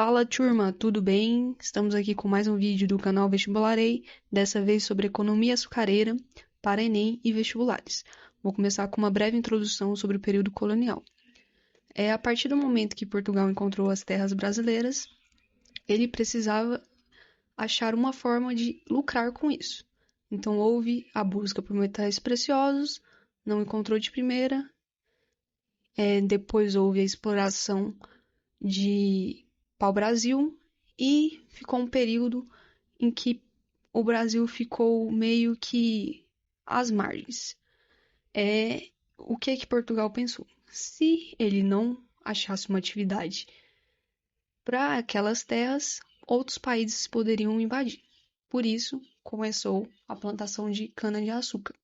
Fala, turma, tudo bem? Estamos aqui com mais um vídeo do canal Vestibularei, dessa vez sobre economia açucareira para Enem e vestibulares. Vou começar com uma breve introdução sobre o período colonial. A partir do momento que Portugal encontrou as terras brasileiras, ele precisava achar uma forma de lucrar com isso. Então houve a busca por metais preciosos, não encontrou de primeira, depois houve a exploração de pau-brasil e ficou um período em que o Brasil ficou meio que às margens. O que Portugal pensou? Se ele não achasse uma atividade para aquelas terras, outros países poderiam invadir. Por isso, começou a plantação de cana-de-açúcar.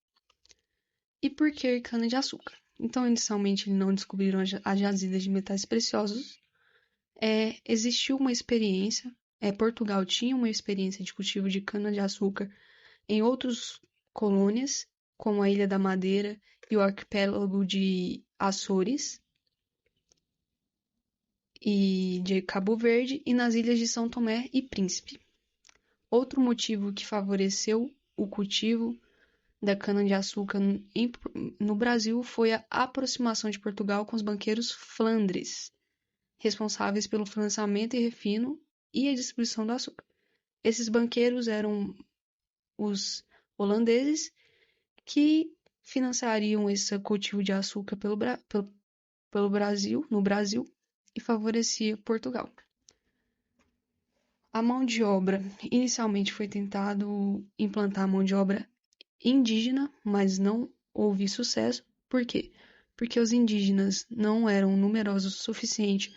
E por que cana-de-açúcar? Então, inicialmente, não descobriram as jazidas de metais preciosos. Existiu uma experiência, Portugal tinha uma experiência de cultivo de cana-de-açúcar em outras colônias, como a Ilha da Madeira e o arquipélago de Açores e de Cabo Verde, e nas ilhas de São Tomé e Príncipe. Outro motivo que favoreceu o cultivo da cana-de-açúcar no Brasil foi a aproximação de Portugal com os banqueiros Flandres, responsáveis pelo financiamento e refino e a distribuição do açúcar. Esses banqueiros eram os holandeses que financiariam esse cultivo de açúcar pelo Brasil, no Brasil, e favorecia Portugal. A mão de obra, inicialmente foi tentado implantar a mão de obra indígena, mas não houve sucesso. Por quê? Porque os indígenas não eram numerosos o suficiente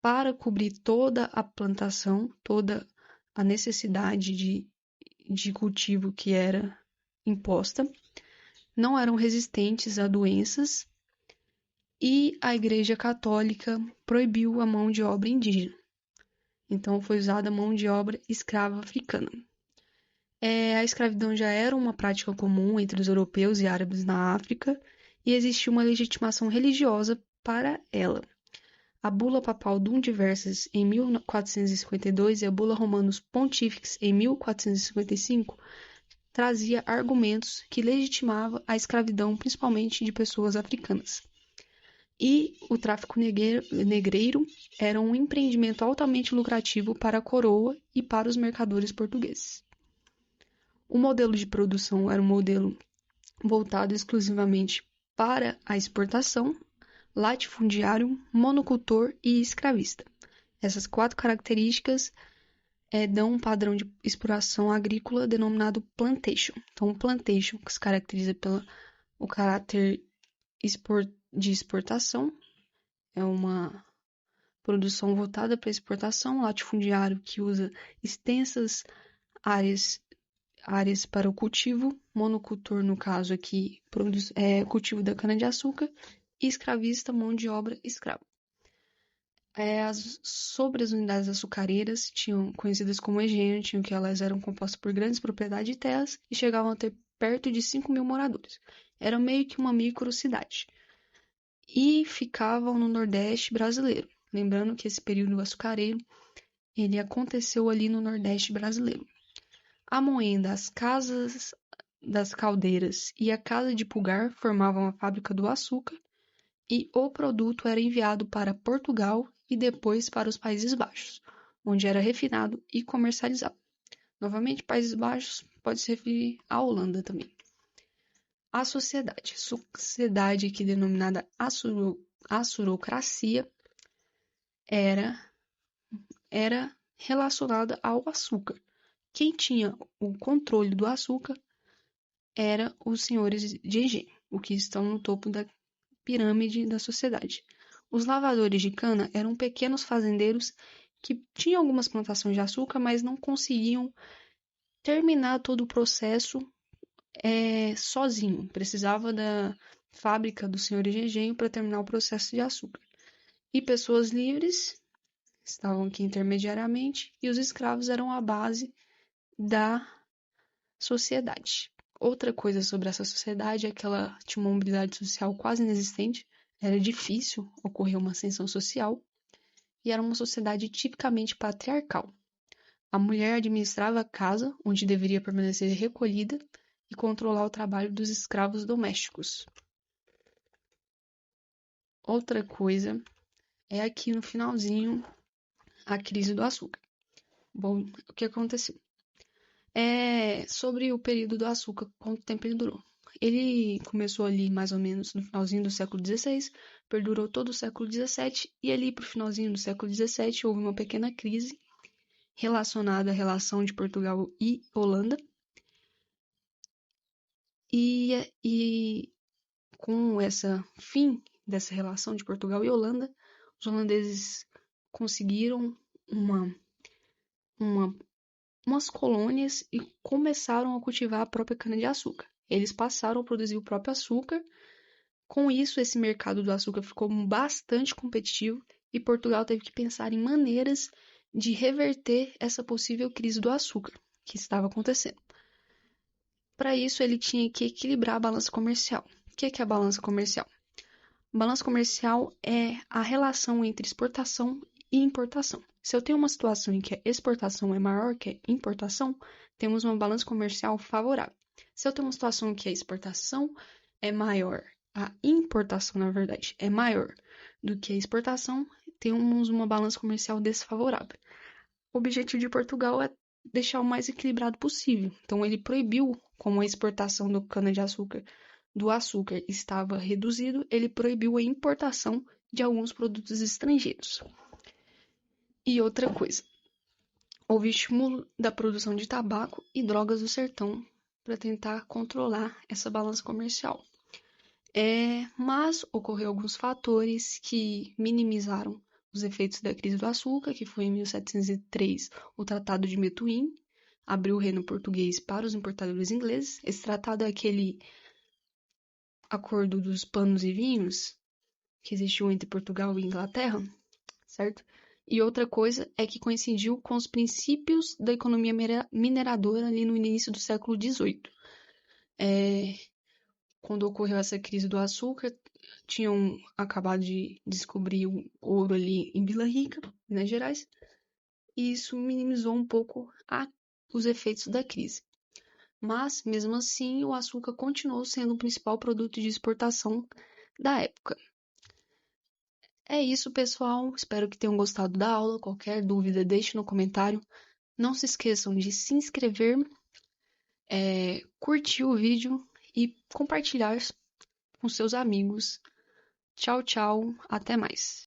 para cobrir toda a plantação, toda a necessidade de cultivo que era imposta, não eram resistentes a doenças e a Igreja Católica proibiu a mão de obra indígena. Então foi usada a mão de obra escrava africana. A escravidão já era uma prática comum entre os europeus e árabes na África e existia uma legitimação religiosa para ela. A Bula Papal Dum Diversas, em 1452, e a Bula Romanus Pontifex, em 1455, trazia argumentos que legitimavam a escravidão, principalmente de pessoas africanas. E o tráfico negreiro era um empreendimento altamente lucrativo para a coroa e para os mercadores portugueses. O modelo de produção era um modelo voltado exclusivamente para a exportação, latifundiário, monocultor e escravista. Essas 4 características dão um padrão de exploração agrícola denominado plantation. Então, o plantation, que se caracteriza pelo caráter de exportação, é uma produção voltada para exportação, latifundiário, que usa extensas áreas para o cultivo, monocultor, no caso aqui, cultivo da cana-de-açúcar, e escravista, mão de obra escrava. Sobre as unidades açucareiras, conhecidas como engenho, tinham que elas eram compostas por grandes propriedades de terras e chegavam a ter perto de 5.000 moradores. Era meio que uma microcidade. E ficavam no Nordeste brasileiro. Lembrando que esse período açucareiro, ele aconteceu ali no Nordeste brasileiro. A moenda, as casas das caldeiras e a casa de pulgar formavam a fábrica do açúcar e o produto era enviado para Portugal e depois para os Países Baixos, onde era refinado e comercializado. Novamente, Países Baixos pode se referir à Holanda também. A sociedade aqui denominada assurocracia, era relacionada ao açúcar. Quem tinha o controle do açúcar eram os senhores de engenho, o que estão no topo da pirâmide da sociedade. Os lavadores de cana eram pequenos fazendeiros que tinham algumas plantações de açúcar, mas não conseguiam terminar todo o processo sozinho. Precisava da fábrica do senhor de engenho para terminar o processo de açúcar. E pessoas livres estavam aqui intermediariamente, e os escravos eram a base da sociedade. Outra coisa sobre essa sociedade é que ela tinha uma mobilidade social quase inexistente, era difícil ocorrer uma ascensão social, e era uma sociedade tipicamente patriarcal. A mulher administrava a casa, onde deveria permanecer recolhida, e controlar o trabalho dos escravos domésticos. Outra coisa é aqui no finalzinho a crise do açúcar. Bom, o que aconteceu? Sobre o período do açúcar, quanto tempo ele durou? Ele começou ali mais ou menos no finalzinho do século XVI, perdurou todo o século XVII, e ali para o finalzinho do século XVII houve uma pequena crise relacionada à relação de Portugal e Holanda. E com esse fim dessa relação de Portugal e Holanda, os holandeses conseguiram umas colônias e começaram a cultivar a própria cana-de-açúcar. Eles passaram a produzir o próprio açúcar. Com isso, esse mercado do açúcar ficou bastante competitivo e Portugal teve que pensar em maneiras de reverter essa possível crise do açúcar que estava acontecendo. Para isso, ele tinha que equilibrar a balança comercial. O que é a balança comercial? Balança comercial é a relação entre exportação e importação. Se eu tenho uma situação em que a exportação é maior que a importação, temos uma balança comercial favorável. Se eu tenho uma situação em que a exportação é maior, a importação, na verdade, é maior do que a exportação, temos uma balança comercial desfavorável. O objetivo de Portugal é deixar o mais equilibrado possível. Então, ele proibiu, como a exportação do cana-de-açúcar do açúcar estava reduzido, ele proibiu a importação de alguns produtos estrangeiros. E outra coisa, houve estímulo da produção de tabaco e drogas do sertão para tentar controlar essa balança comercial. Mas ocorreu alguns fatores que minimizaram os efeitos da crise do açúcar, que foi em 1703 o Tratado de Metuim, abriu o reino português para os importadores ingleses. Esse tratado é aquele acordo dos panos e vinhos que existiu entre Portugal e Inglaterra, certo? E outra coisa é que coincidiu com os princípios da economia mineradora ali no início do século XVIII. Quando ocorreu essa crise do açúcar, tinham acabado de descobrir o ouro ali em Vila Rica, Minas Gerais, e isso minimizou um pouco os efeitos da crise. Mas, mesmo assim, o açúcar continuou sendo o principal produto de exportação da época. É isso, pessoal. Espero que tenham gostado da aula. Qualquer dúvida, deixe no comentário. Não se esqueçam de se inscrever, curtir o vídeo e compartilhar com seus amigos. Tchau, tchau. Até mais.